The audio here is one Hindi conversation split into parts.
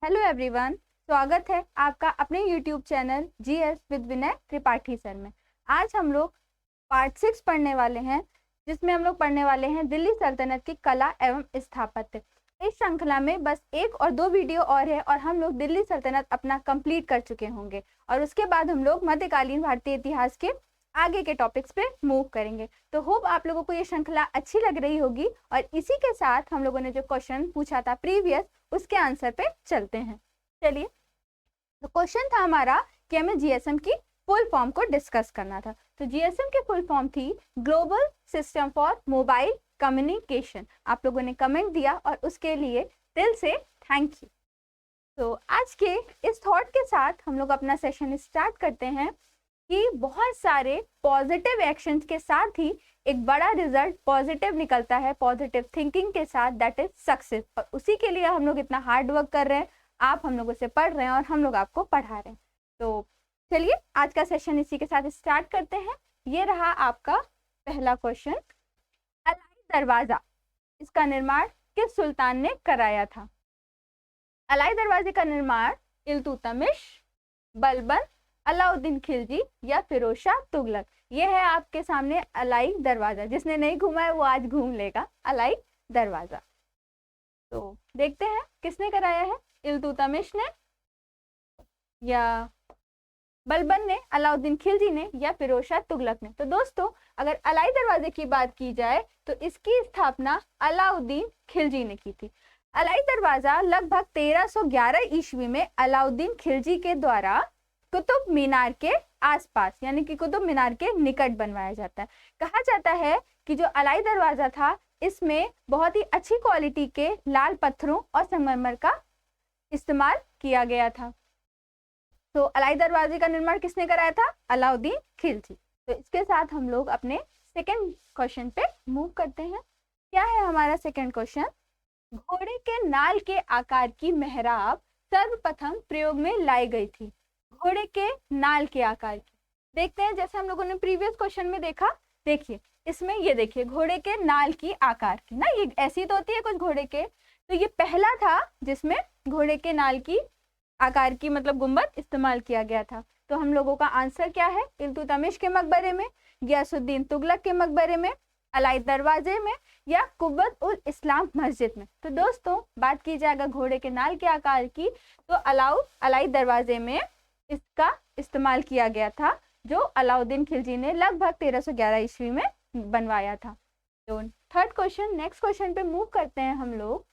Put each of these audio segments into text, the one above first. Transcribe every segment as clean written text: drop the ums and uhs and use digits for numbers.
हेलो एवरीवन, स्वागत है आपका अपने YouTube channel GS with Vinay Tripathi sir में। आज हम लोग पार्ट 6 पढ़ने वाले हैं, जिसमें हम लोग पढ़ने वाले हैं दिल्ली सल्तनत की कला एवं स्थापत्य। इस श्रृंखला में बस एक और दो वीडियो और है और हम लोग दिल्ली सल्तनत अपना कंप्लीट कर चुके होंगे और उसके बाद हम लोग मध्यकालीन भारतीय इतिहास के आगे के टॉपिक्स पे मूव करेंगे। तो होप आप लोगों को ये श्रृंखला अच्छी लग रही होगी और इसी के साथ हम लोगों ने जो क्वेश्चन पूछा था प्रीवियस, उसके आंसर पे चलते हैं। चलिए, तो क्वेश्चन था हमारा कि हमें जीएसएम की फुल फॉर्म को डिस्कस करना था। तो जीएसएम की फुल फॉर्म थी global system for mobile communication. आप लोगों ने कमेंट दिया और उसके लिए दिल से थैंक यू। तो आज के इस थॉट के साथ हम लोग अपना सेशन स्टार्ट करते हैं कि बहुत सारे पॉजिटिव एक्शंस के साथ ही एक बड़ा रिजल्ट पॉजिटिव निकलता है, पॉजिटिव थिंकिंग के साथ, दैट इज सक्सेस। और उसी के लिए हम लोग इतना हार्ड वर्क कर रहे हैं, आप हम लोगों से पढ़ रहे हैं और हम लोग आपको पढ़ा रहे हैं। तो चलिए आज का सेशन इसी के साथ स्टार्ट करते हैं। ये रहा आपका पहला क्वेश्चन, अलाई दरवाजा, इसका निर्माण किस सुल्तान ने कराया था? अलाई दरवाजे का निर्माण इल्तुतमिश, बलबन, अलाउद्दीन खिलजी या फिरोज शाह तुगलक। ये है आपके सामने अलाई दरवाजा। जिसने नहीं घूमा है वो आज घूम लेगा, अलाई दरवाजा। तो देखते हैं किसने कराया है, इल्तुतमिश ने या बलबन ने, अलाउद्दीन खिलजी ने या फिरोज शाह तुगलक ने। तो दोस्तों, अगर अलाई दरवाजे की बात की जाए तो इसकी स्थापना अलाउद्दीन खिलजी ने की थी। अलाई दरवाजा लगभग 1311 ईस्वी में अलाउद्दीन खिलजी के द्वारा कुतुब मीनार के आसपास, यानी कि कुतुब मीनार के निकट बनवाया जाता है। कहा जाता है कि जो अलाई दरवाजा था इसमें बहुत ही अच्छी क्वालिटी के लाल पत्थरों और संगमरमर का इस्तेमाल किया गया था। तो अलाई दरवाजे का निर्माण किसने कराया था? अलाउद्दीन खिलजी। तो इसके साथ हम लोग अपने सेकंड क्वेश्चन पे मूव करते हैं। क्या है हमारा सेकंड क्वेश्चन? घोड़े के नाल के आकार की मेहराब सर्वप्रथम प्रयोग में लाई गई थी। घोड़े के नाल के आकार की देखते हैं, जैसे हम लोगों ने प्रीवियस क्वेश्चन में देखा। देखिए इसमें, ये देखिए घोड़े के नाल की आकार की ना, ये ऐसी तो होती है कुछ घोड़े के। तो ये पहला था जिसमें घोड़े के नाल की आकार की मतलब गुंबद इस्तेमाल किया गया था। तो हम लोगों का आंसर क्या है? इल्तुतमिश के मकबरे में, गयासुद्दीन तुगलक के मकबरे में, अलाई दरवाजे में या कुब्बत उल इस्लाम मस्जिद में। तो दोस्तों, बात की जाएगा घोड़े के नाल के आकार की, तो अलाई दरवाजे में इसका इस्तेमाल किया गया था, जो अलाउद्दीन खिलजी ने लगभग 1311 ईस्वी में बनवाया था। तो थर्ड क्वेश्चन, नेक्स्ट क्वेश्चन पे मूव करते हैं हम लोग।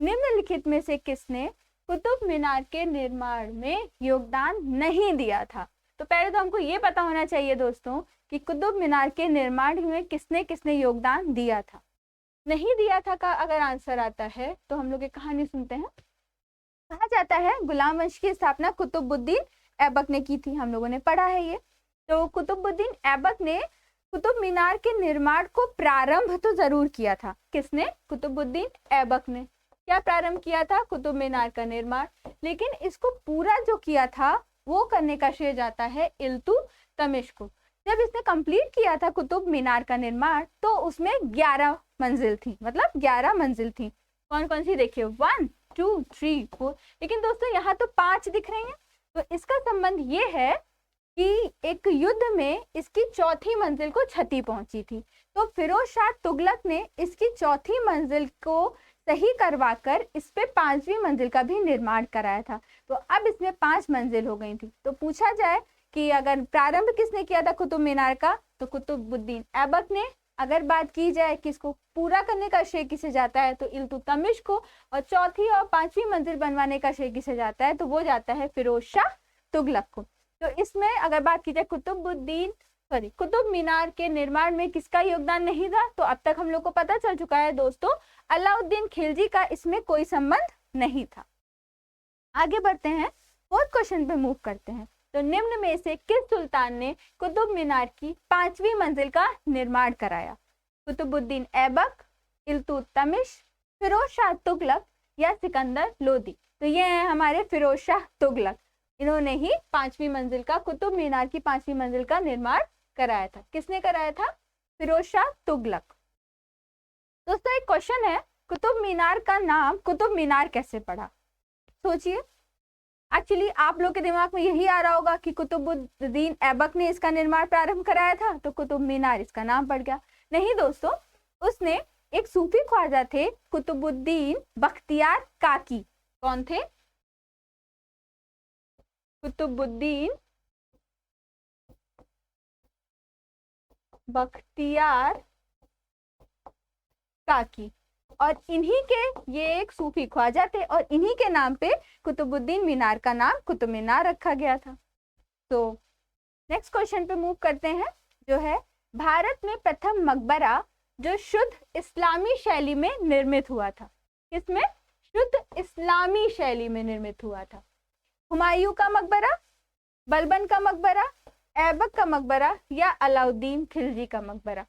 निम्नलिखित में से किसने कुतुब मीनार के निर्माण में योगदान नहीं दिया था? तो पहले तो हमको ये पता होना चाहिए दोस्तों कि कुतुब मीनार के निर्माण में किसने किसने योगदान दिया था। नहीं दिया था का अगर आंसर आता है तो हम लोग एक कहानी सुनते हैं। कहा जाता है गुलाम वंश की स्थापना कुतुबुद्दीन ऐबक ने की थी। हम लोगों ने पढ़ा है ये। तो कुतुबुद्दीन ऐबक ने कुतुब मीनार के निर्माण को प्रारंभ तो जरूर किया था। किसने? कुतुबुद्दीन ऐबक ने। क्या प्रारंभ किया था? कुतुब मीनार का निर्माण। लेकिन इसको पूरा जो किया था वो करने का श्रेय जाता है इल्तुतमिश को। जब इसने कंप्लीट किया था कुतुब मीनार का निर्माण तो उसमें 11 मंजिल थी, मतलब 11 मंजिल थी। कौन कौन सी? देखिए 1 2 3 4। लेकिन दोस्तों यहाँ तो 5 दिख रही हैं। तो इसका संबंध ये है कि एक युद्ध में इसकी चौथी मंजिल को क्षति पहुंची थी। तो फिरोज शाह तुगलक ने इसकी चौथी मंजिल को सही करवाकर इस पे 5वीं मंजिल का भी निर्माण कराया था। तो अब इसमें 5 मंजिल हो गई थी। तो पूछा जाए कि अगर प्रारंभ किसने किया था कुतुब मीनार का, तो कुतुबुद्दीन ऐबक ने। अगर बात की जाए कि इसको पूरा करने का श्रेय किसे जाता है, तो इल्तुतमिश को। और चौथी और 5वीं मंजिल बनवाने का श्रेय किसे जाता है, तो वो जाता है फिरोज शाह तुगलक को। तो इसमें अगर बात की जाए कुतुब मीनार के निर्माण में किसका योगदान नहीं था, तो अब तक हम लोग को पता चल चुका है दोस्तों, अलाउद्दीन खिलजी का इसमें कोई संबंध नहीं था। आगे बढ़ते हैं, फोर्थ क्वेश्चन पे मूव करते हैं। तो निम्न में से किस सुल्तान ने कुतुब मीनार की 5वीं मंजिल का निर्माण कराया? कुतुबुद्दीन ऐबक, इल्तुतमिश, फिरोज शाह तुगलक या सिकंदर लोदी। तो ये है हमारे फिरोज शाह तुगलक। इन्होंने ही 5वीं मंजिल का, कुतुब मीनार की 5वीं मंजिल का निर्माण कराया था। किसने कराया था? फिरोज शाह तुगलक। दोस्तों एक क्वेश्चन है, कुतुब मीनार का नाम कुतुब मीनार कैसे पड़ा? सोचिए। एक्चुअली आप लोग के दिमाग में यही आ रहा होगा कि कुतुबुद्दीन ऐबक ने इसका निर्माण प्रारंभ कराया था, तो कुतुब मीनार इसका नाम पड़ गया। नहीं दोस्तों, उसने एक सूफी ख्वाजा थे कुतुबुद्दीन बख्तियार काकी। कौन थे? कुतुबुद्दीन बख्तियार काकी। और इन्हीं के, ये एक सूफी ख्वाजा थे और इन्हीं के नाम पे कुतुबुद्दीन मीनार का नाम कुतुब मीनार रखा गया था। तो नेक्स्ट क्वेश्चन पे मूव करते हैं, जो है भारत में प्रथम मकबरा जो शुद्ध इस्लामी शैली में निर्मित हुआ था। किसमें? शुद्ध इस्लामी शैली में निर्मित हुआ था। हुमायूं का मकबरा, बलबन का मकबरा, ऐबक का मकबरा या अलाउद्दीन खिलजी का मकबरा।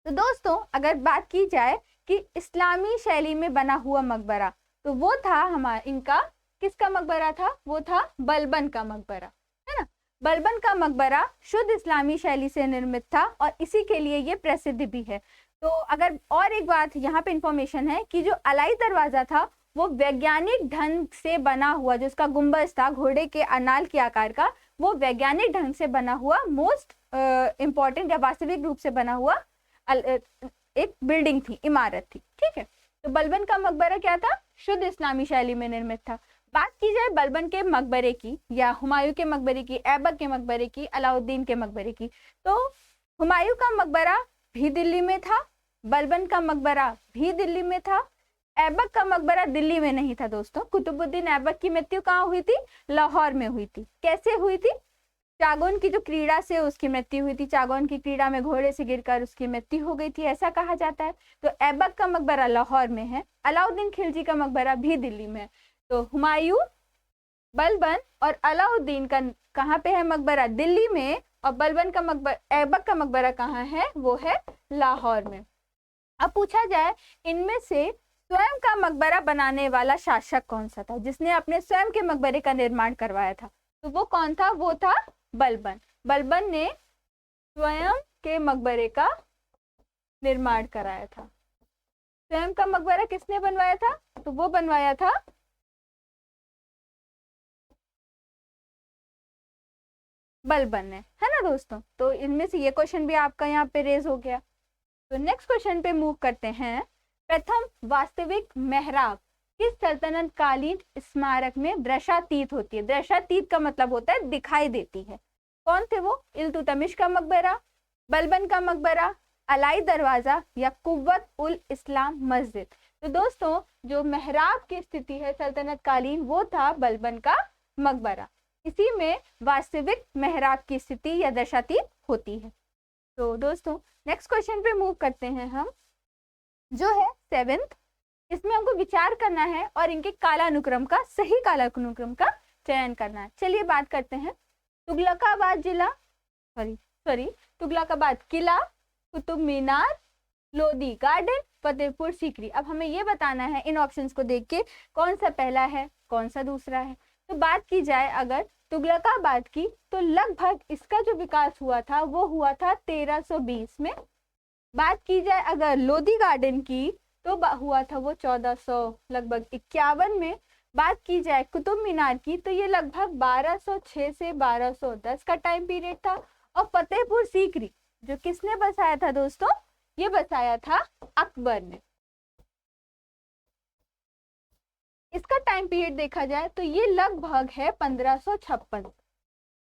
तो दोस्तों अगर बात की जाए कि इस्लामी शैली में बना हुआ मकबरा, तो वो था हमारा, इनका किसका मकबरा था? वो था बलबन का मकबरा, है ना। बलबन का मकबरा शुद्ध इस्लामी शैली से निर्मित था और इसी के लिए ये प्रसिद्ध भी है। तो अगर और एक बात यहाँ पे इंफॉर्मेशन है कि जो अलाई दरवाजा था वो वैज्ञानिक ढंग से बना हुआ, जो उसका गुंबज था घोड़े के अनाल के आकार का, वो वैज्ञानिक ढंग से बना हुआ मोस्ट इम्पॉर्टेंट या वास्तविक रूप से बना हुआ एक बिल्डिंग थी, इमारत थी, ठीक है। तो बलबन का मकबरा क्या था? शुद्ध इस्लामी शैली में निर्मित था। बात की जाए बलबन के मकबरे की या हुमायूं के मकबरे की, ऐबक के मकबरे की, अलाउद्दीन के मकबरे की, तो हुमायूं का मकबरा भी दिल्ली में था, बलबन का मकबरा भी दिल्ली में था, ऐबक का मकबरा दिल्ली में नहीं था। दोस्तों कुतुबुद्दीन ऐबक की मृत्यु कहाँ हुई थी? लाहौर में हुई थी। कैसे हुई थी? चागोन की जो क्रीड़ा से उसकी मृत्यु हुई थी, चागोन की क्रीड़ा में घोड़े से गिरकर उसकी मृत्यु हो गई थी, ऐसा कहा जाता है। तो ऐबक का मकबरा लाहौर में है, अलाउद्दीन खिलजी का मकबरा भी दिल्ली में है। तो हुमायूं, बलबन और अलाउद्दीन का कहाँ पे है मकबरा? दिल्ली में। और बलबन का मकबरा, ऐबक का मकबरा कहाँ है? वो है लाहौर में। अब पूछा जाए इनमें से स्वयं का मकबरा बनाने वाला शासक कौन सा था, जिसने अपने स्वयं के मकबरे का निर्माण करवाया था? तो वो कौन था? वो था बलबन। बलबन ने स्वयं के मकबरे का निर्माण कराया था। स्वयं का मकबरा किसने बनवाया था? तो वो बनवाया था बलबन ने, है ना दोस्तों। तो इनमें से ये क्वेश्चन भी आपका यहाँ पे रेज हो गया। तो नेक्स्ट क्वेश्चन पे मूव करते हैं। प्रथम वास्तविक मेहराब किस सल्तनत कालीन स्मारक में दृश्यातीत होती है? दृश्यातीत का मतलब होता है दिखाई देती है। कौन थे वो? इल्तुतमिश का मकबरा, बलबन का मकबरा, अलाई दरवाजा या कुव्वत उल इस्लाम मस्जिद। तो दोस्तों जो मेहराब की स्थिति है सल्तनत कालीन, वो था बलबन का मकबरा। इसी में वास्तविक मेहराब की स्थिति या दृश्यातीत होती है। तो दोस्तों नेक्स्ट क्वेश्चन पे मूव करते हैं हम, जो है 7th। इसमें हमको विचार करना है और इनके कालानुक्रम का, सही कालानुक्रम का चयन करना है। चलिए बात करते हैं। तुगलकाबाद जिला, तुगलकाबाद किला, कुतुब मीनार, लोधी गार्डन, फतेहपुर सीकरी। अब हमें ये बताना है इन ऑप्शंस को देख के कौन सा पहला है, कौन सा दूसरा है। तो बात की जाए अगर तुगलकाबाद की, तो लगभग इसका जो विकास हुआ था वो हुआ था 1320 में। बात की जाए अगर लोधी गार्डन की, तो हुआ था वो 1400 लगभग 51 में। बात की जाए कुतुब मीनार की, तो ये लगभग 1206 से 1210 का टाइम पीरियड था। और फतेहपुर सीकरी जो किसने बसाया था दोस्तों? ये बसाया था अकबर ने। इसका टाइम पीरियड देखा जाए तो ये लगभग है 1556।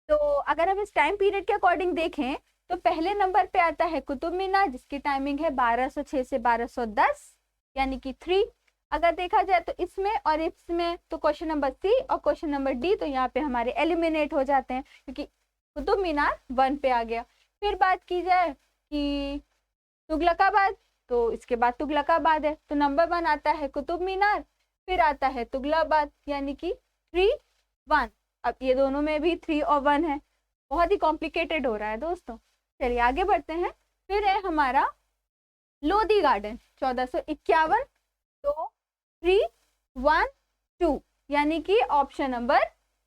तो अगर हम इस टाइम पीरियड के अकॉर्डिंग देखें तो पहले नंबर पे आता है कुतुब मीनार, जिसकी टाइमिंग है 1206 से 1210 यानी कि 3। अगर देखा जाए तो इसमें और इसमें, तो क्वेश्चन नंबर सी और क्वेश्चन नंबर डी तो यहाँ पे हमारे एलिमिनेट हो जाते हैं, क्योंकि कुतुब मीनार 1 पे आ गया। फिर बात की जाए कि तुगलकाबाद, तो इसके बाद तुगलकाबाद है, तो नंबर 1 आता है कुतुब मीनार, फिर आता है तुगलकाबाद, यानी कि 3, 1। अब ये दोनों में भी 3 और 1 है, बहुत ही कॉम्प्लिकेटेड हो रहा है दोस्तों। चलिए आगे बढ़ते हैं। फिर है हमारा लोधी गार्डन 1451, तो 3, 1, 2 यानी कि ऑप्शन नंबर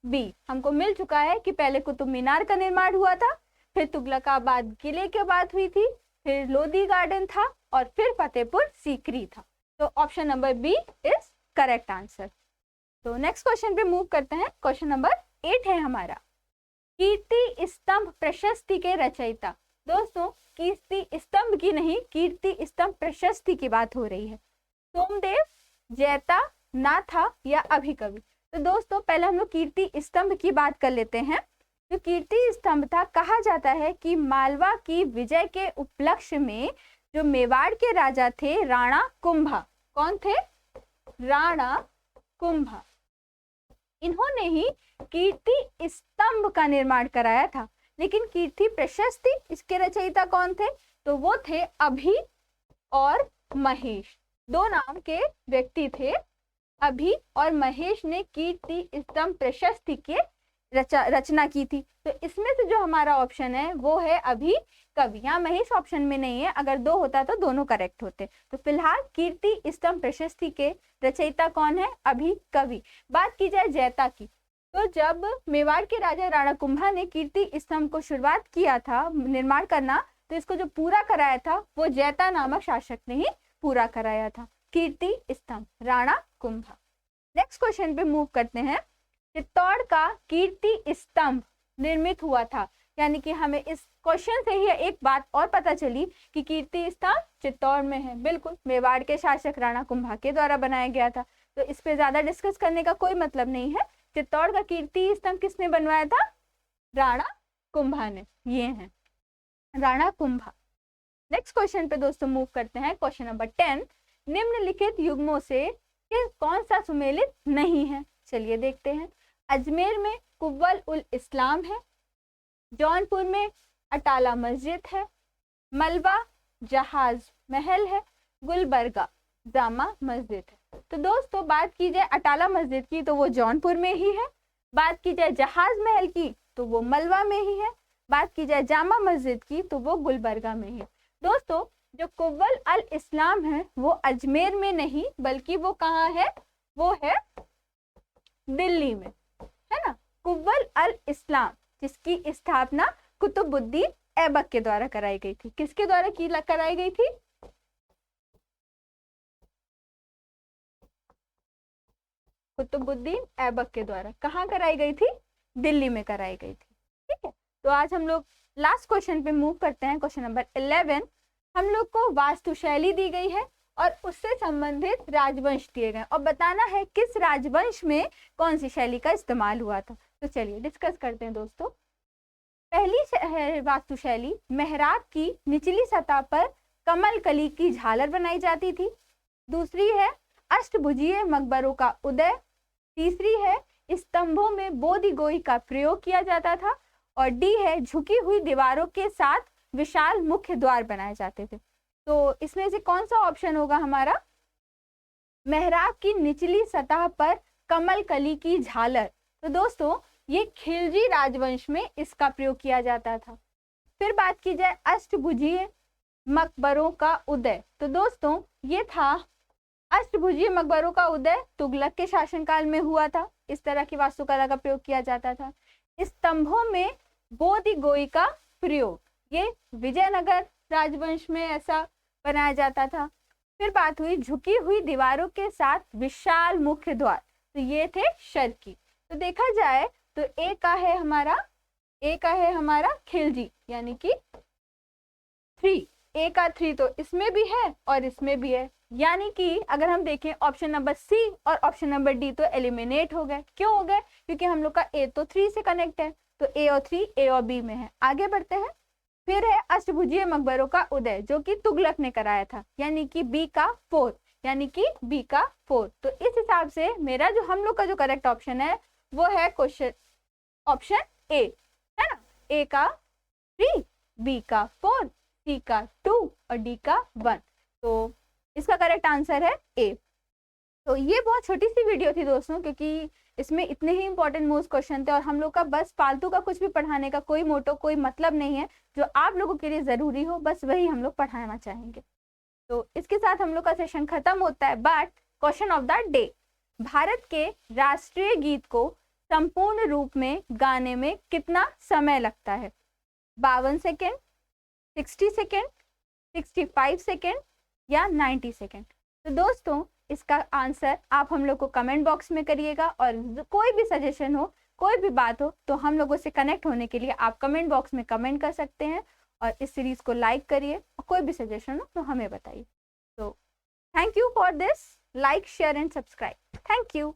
बी हमको मिल चुका है कि पहले कुतुब मीनार का निर्माण हुआ था, फिर तुगलकाबाद किले के बाद हुई थी, फिर लोधी गार्डन था और फिर फतेहपुर सीकरी था। तो option number B is correct answer. तो नेक्स्ट क्वेश्चन पे मूव करते हैं। क्वेश्चन नंबर 8 है हमारा, कीर्ति स्तंभ प्रशस्ति के रचयिता। दोस्तों कीर्ति स्तंभ की नहीं, कीर्ति स्तंभ प्रशस्ति की बात हो रही है। सोमदेव, जैता, नाथा या अभिकवि। तो दोस्तों पहले हम लोग कीर्ति स्तंभ की बात कर लेते हैं। तो कीर्ति स्तंभ था, कहा जाता है कि मालवा की विजय के उपलक्ष्य में जो मेवाड़ के राजा थे राणा कुंभा, कौन थे? राणा कुंभा, इन्होंने ही कीर्ति स्तंभ का निर्माण कराया था। लेकिन कीर्ति प्रशस्ति, इसके रचयिता कौन थे? तो वो थे अभि और महेश, दो नाम के व्यक्ति थे। अभि और महेश ने कीर्ति स्तंभ प्रशस्ति के रचना की थी। तो इसमें से जो हमारा ऑप्शन है वो है अभि कवि। यहाँ महेश ऑप्शन में नहीं है, अगर दो होता तो दोनों करेक्ट होते। तो फिलहाल कीर्ति स्तंभ प्रशस्ति के रचयिता कौन है? अभि कवि। बात की जाए जैता की, तो जब मेवाड़ के राजा राणा कुंभा ने कीर्ति स्तंभ को शुरुआत किया था निर्माण करना, तो इसको जो पूरा कराया था वो जैता नामक शासक ने ही पूरा कराया था। कीर्ति स्तंभ राणा कुंभा। नेक्स्ट क्वेश्चन पे मूव करते हैं। चित्तौड़ का कीर्ति स्तंभ निर्मित हुआ था, यानी कि हमें इस क्वेश्चन से ही एक बात और पता चली कि कीर्ति स्तंभ चित्तौड़ में है। बिल्कुल, मेवाड़ के शासक राणा कुंभा के द्वारा बनाया गया था। तो इस पे ज्यादा डिस्कस करने का कोई मतलब नहीं है। चित्तौड़ का कीर्ति स्तंभ किसने बनवाया था? राणा कुंभा ने। ये है राणा कुंभा। नेक्स्ट क्वेश्चन पे दोस्तों मूव करते हैं। क्वेश्चन नंबर 10, निम्नलिखित युग्मों से कौन सा सुमेलित नहीं है? चलिए देखते हैं। अजमेर में कुव्वल उल इस्लाम है, जौनपुर में अटाला मस्जिद है, मलबा जहाज महल है, गुलबर्गा जामा मस्जिद है। तो दोस्तों बात की जाए अटाला मस्जिद की तो वो जौनपुर में ही है, बात की जाए जहाज महल की तो वो मलबा में ही है, बात की जाए जामा मस्जिद की तो वो गुलबर्गा में ही है। दोस्तों जो कुव्वल अल इस्लाम है वो अजमेर में नहीं बल्कि वो कहाँ है? वो है दिल्ली में, है ना। कुव्वल अल इस्लाम जिसकी स्थापना कुतुबुद्दीन ऐबक के द्वारा कराई गई थी। किसके द्वारा कराई गई थी? कुतुबुद्दीन ऐबक के द्वारा। कहाँ कराई गई थी? दिल्ली में कराई गई थी। ठीक है, तो आज हम लोग लास्ट क्वेश्चन पे मूव करते हैं। क्वेश्चन नंबर 11, हम लोग को वास्तुशैली दी गई है और उससे संबंधित राजवंश दिए गए और बताना है किस राजवंश में कौन सी शैली का इस्तेमाल हुआ था। तो चलिए डिस्कस करते हैं दोस्तों। पहली वास्तुशैली मेहराब की निचली सतह पर कमल कली की झालर बनाई जाती थी। दूसरी है अष्टभुजीय मकबरों का उदय। तीसरी है स्तंभों में बोधि गोई का प्रयोग किया जाता था। और डी है झुकी हुई दीवारों के साथ विशाल मुख्य द्वार बनाए जाते थे। तो इसमें से कौन सा ऑप्शन होगा हमारा? मेहराब की निचली सतह पर कमल कली की झालर। तो दोस्तों ये खिलजी राजवंश में इसका प्रयोग किया जाता था। फिर बात की जाए अष्टभुजीय मकबरों का उदय, तो दोस्तों ये था अष्टभुजीय मकबरों का उदय तुगलक के शासनकाल में हुआ था। इस तरह की वास्तुकला का प्रयोग किया जाता था। स्तंभों में बोधि गोई का प्रयोग, ये विजयनगर राजवंश में ऐसा बनाया जाता था। फिर बात हुई झुकी हुई दीवारों के साथ विशाल मुख्य द्वार, तो ये थे शर्की। तो देखा जाए तो ए का है हमारा खिलजी, यानी कि 3, ए का 3 तो इसमें भी है और इसमें भी है। यानी कि अगर हम देखें ऑप्शन नंबर सी और ऑप्शन नंबर डी तो एलिमिनेट हो गए। क्यों हो गए? क्योंकि हम लोग का ए तो 3 से कनेक्ट है, तो ए और 3 ए और बी में है। आगे बढ़ते हैं। फिर है अष्टभुजीय मकबरों का उदय जो कि तुगलक ने कराया था, यानी कि बी का 4, यानी कि बी का 4। तो इस हिसाब से मेरा जो हम लोग का जो करेक्ट ऑप्शन है वो है क्वेश्चन ऑप्शन ए, है ना। ए का 3, बी का 4, सी का 2 और डी का 1। तो इसका करेक्ट आंसर है ए। तो ये बहुत छोटी सी वीडियो थी दोस्तों, क्योंकि इसमें इतने ही इंपॉर्टेंट मोस्ट क्वेश्चन थे और हम लोग का बस फालतू का कुछ भी पढ़ाने का कोई मोटो कोई मतलब नहीं है। जो आप लोगों के लिए जरूरी हो बस वही हम लोग पढ़ाना चाहेंगे। तो इसके साथ हम लोग का सेशन खत्म होता है। But question of the day, Bharat के राष्ट्रीय गीत को संपूर्ण रूप में गाने में कितना समय लगता है? 52 सेकेंड, 60 सेकेंड, 65 सेकेंड या 90 सेकेंड? तो दोस्तों इसका आंसर आप हम लोग को कमेंट बॉक्स में करिएगा। और कोई भी सजेशन हो, कोई भी बात हो, तो हम लोगों से कनेक्ट होने के लिए आप कमेंट बॉक्स में कमेंट कर सकते हैं। और इस सीरीज को लाइक करिए और कोई भी सजेशन हो तो हमें बताइए। तो thank you for this, like share and subscribe. Thank you.